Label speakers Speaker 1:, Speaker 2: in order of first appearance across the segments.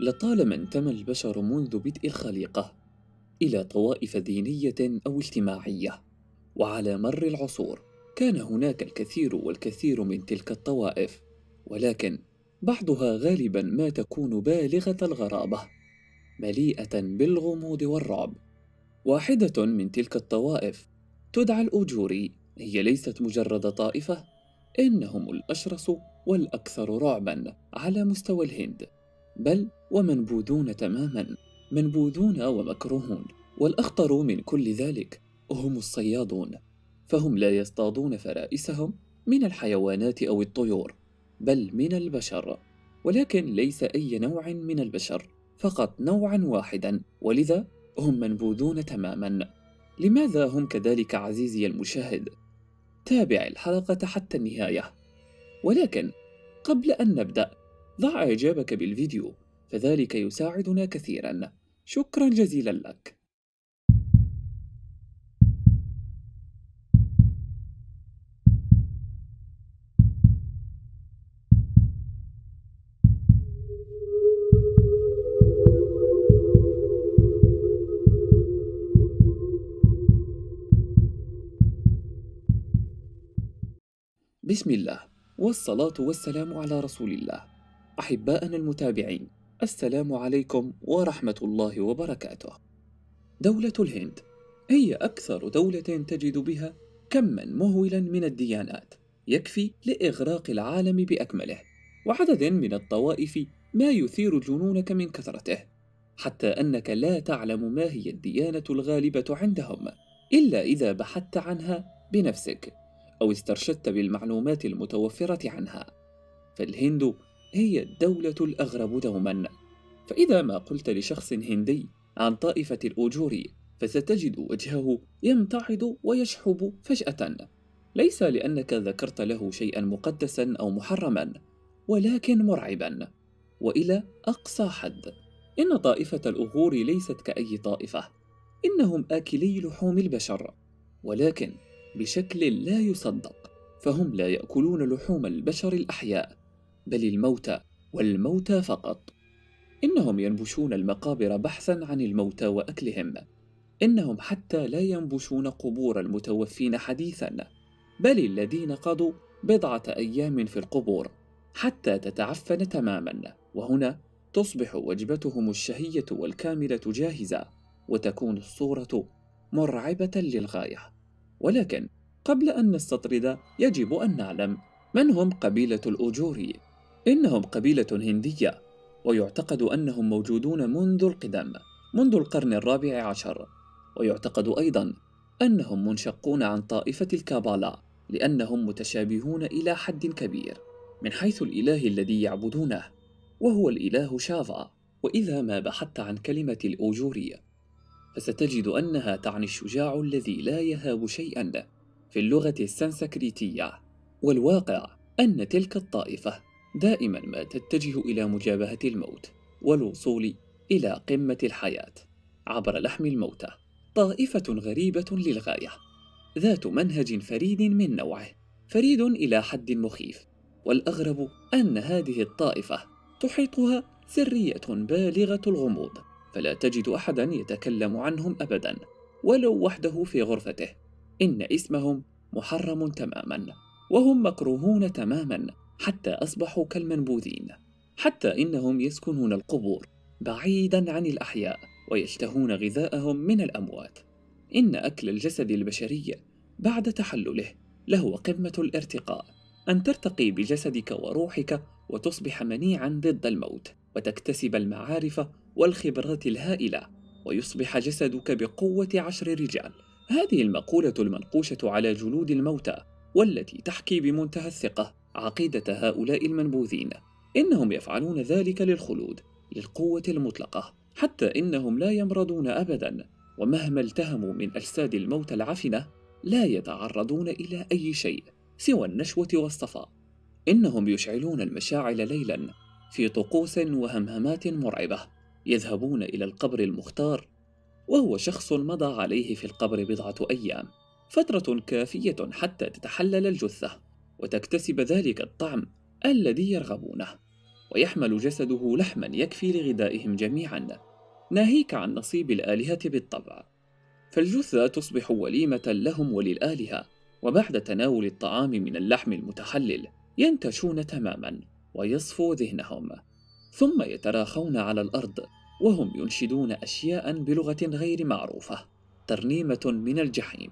Speaker 1: لطالما انتمى البشر منذ بدء الخليقة إلى طوائف دينية أو اجتماعية، وعلى مر العصور كان هناك الكثير والكثير من تلك الطوائف، ولكن بعضها غالبا ما تكون بالغة الغرابة، مليئة بالغموض والرعب. واحدة من تلك الطوائف تدعى الأوجوري، هي ليست مجرد طائفة، إنهم الأشرس والأكثر رعبًا على مستوى الهند، بل ومنبوذون تمامًا، منبوذون ومكروهون، والأخطر من كل ذلك هم الصيادون، فهم لا يصطادون فرائسهم من الحيوانات أو الطيور، بل من البشر، ولكن ليس أي نوع من البشر، فقط نوعًا واحدًا، ولذا هم منبوذون تمامًا. لماذا هم كذلك عزيزي المشاهد؟ تابع الحلقة حتى النهاية. ولكن قبل أن نبدأ، ضع إعجابك بالفيديو، فذلك يساعدنا كثيرا. شكرا جزيلا لك. بسم الله، والصلاة والسلام على رسول الله. أحباءنا المتابعين، السلام عليكم ورحمة الله وبركاته. دولة الهند هي أكثر دولة تجد بها كمًا مهولًا من الديانات، يكفي لإغراق العالم بأكمله، وعدد من الطوائف ما يثير جنونك من كثرته، حتى أنك لا تعلم ما هي الديانة الغالبة عندهم إلا إذا بحثت عنها بنفسك أو استرشدت بالمعلومات المتوفرة عنها. فالهند هي الدولة الأغرب دومًا. فإذا ما قلت لشخص هندي عن طائفة الأوجوري، فستجد وجهه يمتعض ويشحب فجأة، ليس لأنك ذكرت له شيئا مقدسا أو محرما، ولكن مرعبا. وإلى أقصى حد، إن طائفة الأغور ليست كأي طائفة، إنهم آكلي لحوم البشر، ولكن بشكل لا يصدق، فهم لا يأكلون لحوم البشر الأحياء، بل الموتى، والموتى فقط. إنهم ينبشون المقابر بحثا عن الموتى وأكلهم. إنهم حتى لا ينبشون قبور المتوفين حديثا، بل الذين قضوا بضعة أيام في القبور حتى تتعفن تماما، وهنا تصبح وجبتهم الشهية والكاملة جاهزة، وتكون الصورة مرعبة للغاية. ولكن قبل أن نستطرد، يجب أن نعلم من هم قبيلة الأوجوري. إنهم قبيلة هندية، ويعتقد أنهم موجودون منذ القدم، منذ القرن الرابع عشر. ويعتقد أيضا أنهم منشقون عن طائفة الكابالا، لأنهم متشابهون إلى حد كبير من حيث الإله الذي يعبدونه، وهو الإله شافا. وإذا ما بحثت عن كلمة الأوجوري، فستجد أنها تعني الشجاع الذي لا يهاب شيئا في اللغة السنسكريتية. والواقع أن تلك الطائفة دائما ما تتجه إلى مجابهة الموت والوصول إلى قمة الحياة عبر لحم الموتى. طائفة غريبة للغاية، ذات منهج فريد من نوعه، فريد إلى حد مخيف. والأغرب أن هذه الطائفة تحيطها سرية بالغة الغموض، فلا تجد أحدا يتكلم عنهم أبدا، ولو وحده في غرفته. إن اسمهم محرم تماما، وهم مكروهون تماما، حتى أصبحوا كالمنبوذين. حتى إنهم يسكنون القبور بعيدا عن الأحياء، ويشتهون غذاءهم من الأموات. إن أكل الجسد البشري بعد تحلله له قمة الارتقاء، أن ترتقي بجسدك وروحك وتصبح منيعا ضد الموت، وتكتسب المعارف والخبرات الهائلة، ويصبح جسدك بقوة 10 رجال. هذه المقولة المنقوشة على جلود الموتى، والتي تحكي بمنتهى الثقة عقيدة هؤلاء المنبوذين. إنهم يفعلون ذلك للخلود، للقوة المطلقة، حتى إنهم لا يمرضون أبدا، ومهما التهموا من أجساد الموتى العفنة لا يتعرضون إلى أي شيء سوى النشوة والصفاء. إنهم يشعلون المشاعل ليلا في طقوس وهمهمات مرعبة. يذهبون إلى القبر المختار، وهو شخص مضى عليه في القبر بضعة أيام، فترة كافية حتى تتحلل الجثة وتكتسب ذلك الطعم الذي يرغبونه. ويحمل جسده لحما يكفي لغذائهم جميعا، ناهيك عن نصيب الآلهة بالطبع. فالجثة تصبح وليمة لهم وللآلهة، وبعد تناول الطعام من اللحم المتحلل ينتشون تماما ويصفو ذهنهم، ثم يتراخون على الأرض وهم ينشدون أشياء بلغة غير معروفة، ترنيمة من الجحيم،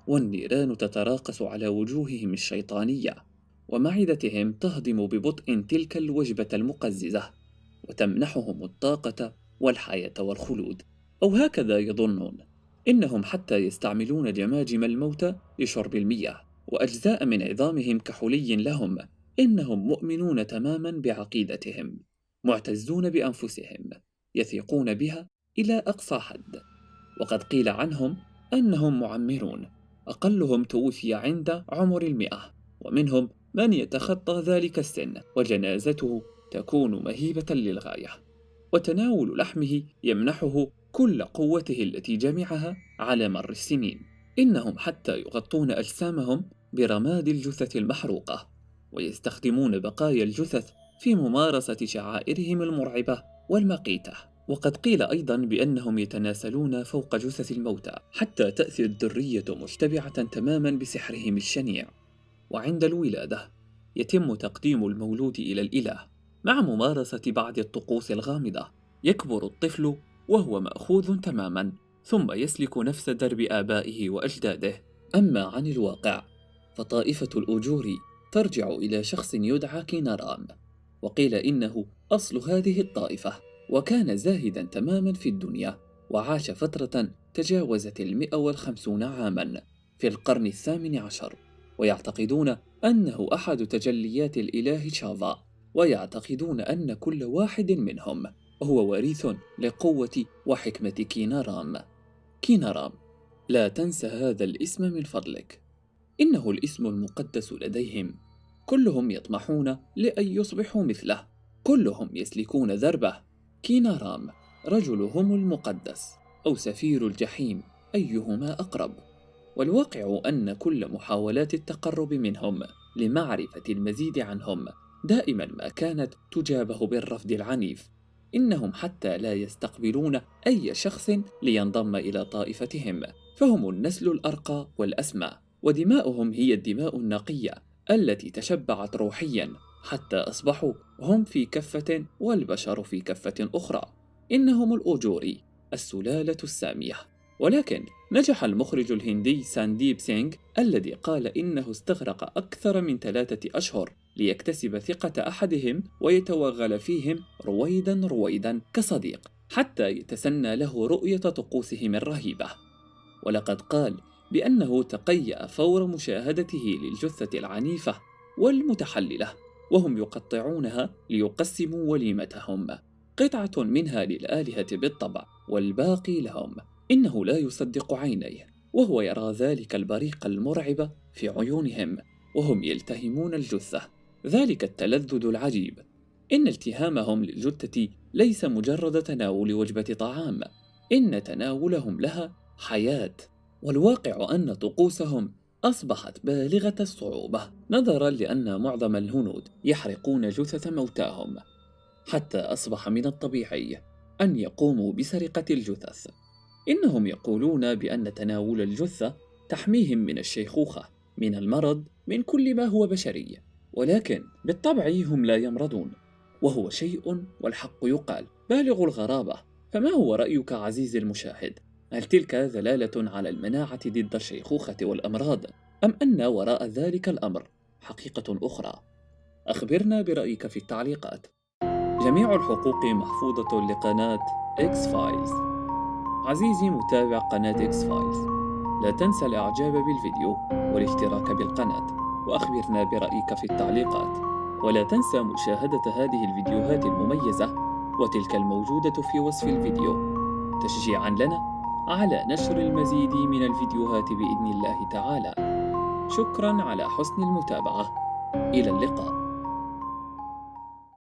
Speaker 1: والنيران تتراقص على وجوههم الشيطانية، ومعدتهم تهضم ببطء تلك الوجبة المقززة، وتمنحهم الطاقة والحياة والخلود، أو هكذا يظنون. إنهم حتى يستعملون جماجم الموتى لشرب المياه، وأجزاء من عظامهم كحلي لهم. إنهم مؤمنون تماما بعقيدتهم، معتزون بأنفسهم، يثقون بها إلى أقصى حد. وقد قيل عنهم أنهم معمرون، أقلهم توفي عند عمر 100، ومنهم من يتخطى ذلك السن وجنازته تكون مهيبة للغاية، وتناول لحمه يمنحه كل قوته التي جمعها على مر السنين. إنهم حتى يغطون أجسامهم برماد الجثث المحروقة، ويستخدمون بقايا الجثث في ممارسة شعائرهم المرعبة والمقيتة. وقد قيل أيضا بأنهم يتناسلون فوق جثث الموتى حتى تأتي الذرية مشتبعة تماما بسحرهم الشنيع. وعند الولادة يتم تقديم المولود إلى الإله مع ممارسة بعض الطقوس الغامضة. يكبر الطفل وهو مأخوذ تماما، ثم يسلك نفس درب آبائه وأجداده. أما عن الواقع فطائفة الأجور ترجع إلى شخص يدعى كينارام، وقيل إنه أصل هذه الطائفة، وكان زاهدا تماما في الدنيا، وعاش فترة تجاوزت 150 عاما في القرن 18، ويعتقدون أنه أحد تجليات الإله شافا، ويعتقدون أن كل واحد منهم هو وريث لقوة وحكمة كينارام. كينارام، لا تنسى هذا الاسم من فضلك، إنه الاسم المقدس لديهم. كلهم يطمحون لأن يصبحوا مثله، كلهم يسلكون دربه. كينارام رجلهم المقدس أو سفير الجحيم، أيهما أقرب. والواقع أن كل محاولات التقرب منهم لمعرفة المزيد عنهم دائما ما كانت تجابه بالرفض العنيف. إنهم حتى لا يستقبلون أي شخص لينضم إلى طائفتهم، فهم النسل الأرقى والأسمى، ودماؤهم هي الدماء النقية التي تشبعت روحيا، حتى أصبحوا هم في كفة والبشر في كفة أخرى. إنهم الأوجوري، السلالة السامية. ولكن نجح المخرج الهندي سانديب سينغ الذي قال إنه استغرق أكثر من 3 أشهر ليكتسب ثقة أحدهم ويتوغل فيهم رويدا رويدا كصديق، حتى يتسنى له رؤية طقوسهم الرهيبة. ولقد قال بأنه تقيأ فور مشاهدته للجثة العنيفة والمتحللة وهم يقطعونها ليقسموا وليمتهم، قطعة منها للآلهة بالطبع والباقي لهم. إنه لا يصدق عينيه وهو يرى ذلك البريق المرعب في عيونهم وهم يلتهمون الجثة، ذلك التلذذ العجيب. إن التهامهم للجثة ليس مجرد تناول وجبة طعام، إن تناولهم لها حياة. والواقع أن طقوسهم أصبحت بالغة الصعوبة، نظرا لأن معظم الهنود يحرقون جثث موتاهم، حتى أصبح من الطبيعي أن يقوموا بسرقة الجثث. إنهم يقولون بأن تناول الجثة تحميهم من الشيخوخة، من المرض، من كل ما هو بشري، ولكن بالطبع هم لا يمرضون، وهو شيء والحق يقال بالغ الغرابة. فما هو رأيك عزيزي المشاهد؟ هل تلك دلالة على المناعة ضد الشيخوخة والأمراض، أم أن وراء ذلك الأمر حقيقة أخرى؟ أخبرنا برأيك في التعليقات. جميع الحقوق محفوظة لقناة إكس فايلز. عزيزي متابع قناة إكس فايلز، لا تنسى الإعجاب بالفيديو والاشتراك بالقناة، وأخبرنا برأيك في التعليقات. ولا تنسى مشاهدة هذه الفيديوهات المميزة وتلك الموجودة في وصف الفيديو تشجيعا لنا على نشر المزيد من الفيديوهات بإذن الله تعالى. شكرا على حسن المتابعة، إلى اللقاء.